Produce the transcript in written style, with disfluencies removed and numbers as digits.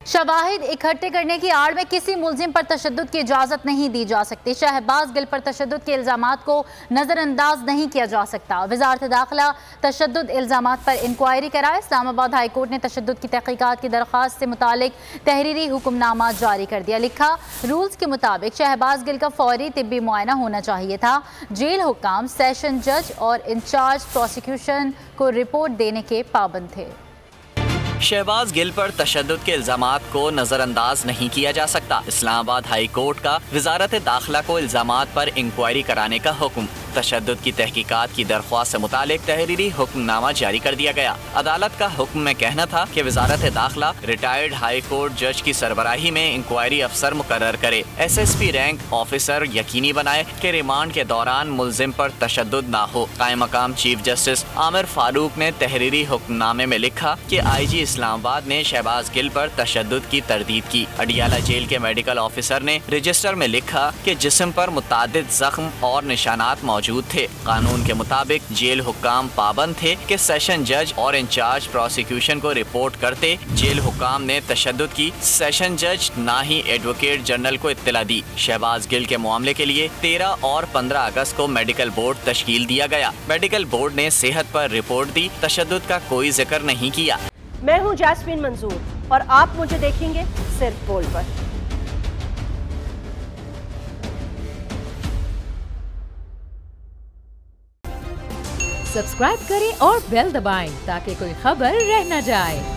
शवाहिद इकट्ठे करने की आड़ में किसी मुलजिम पर तशद्दुद की इजाज़त नहीं दी जा सकती। शहबाज गिल पर तशद्दुद के इल्ज़ामात को नज़रअंदाज नहीं किया जा सकता। वज़ारत दाखिला तशद्दुद इल्ज़ामात पर इंक्वायरी कराए। इस्लामाबाद हाई कोर्ट ने तशद्दुद की तहकीकात की दरख्वास्त से मुतालिक तहरीरी हुक्मनामा जारी कर दिया। लिखा, रूल्स के मुताबिक शहबाज गिल का फौरी तिब्बी मुआयना होना चाहिए था। जेल हुक्काम सेशन जज और इंचार्ज प्रोसिक्यूशन को रिपोर्ट देने के पाबंद थे। शहबाज गिल पर तशद्दुद के इल्जामात को नजरअंदाज नहीं किया जा सकता। इस्लामाबाद हाई कोर्ट का वजारत दाखिला को इल्जामात पर इंक्वायरी कराने का हुक्म। तशद्दुद की तहकीकात की दरख्वास्त से मुतालिक तहरीरी हुक्मनामा जारी कर दिया गया। अदालत का हुक्म में कहना था कि वजारत दाखिला रिटायर्ड हाई कोर्ट जज की सरबराही में इंक्वायरी अफसर मुकर्रर करे। SSP रैंक ऑफिसर यकीनी बनाए कि रिमांड के दौरान मुलजिम पर तशद्दुद ना हो। कायम मकाम चीफ जस्टिस आमिर फारूक ने तहरीरी हुक्मनामे में लिखा कि IG इस्लामाबाद ने शहबाज गिल पर तशद्दुद की तरदीद की। अडियाला जेल के मेडिकल ऑफिसर ने रजिस्टर में लिखा कि जिस्म पर मुतादिद जख्म और निशानात मौजूद थे। कानून के मुताबिक जेल हुक्काम पाबंद थे कि सेशन जज और इंचार्ज प्रोसिक्यूशन को रिपोर्ट करते। जेल हुक्काम ने तशद्दुद की सेशन जज ना ही एडवोकेट जनरल को इत्तला दी। शहबाज गिल के मामले के लिए 13 और 15 अगस्त को मेडिकल बोर्ड तश्कील दिया गया। मेडिकल बोर्ड ने सेहत पर रिपोर्ट दी। तशद्दुद का कोई जिक्र नहीं किया। मैं हूं जैस्मिन मंजूर और आप मुझे देखेंगे सिर्फ बोल पर। सब्सक्राइब करें और बेल दबाएं ताकि कोई खबर रह न जाए।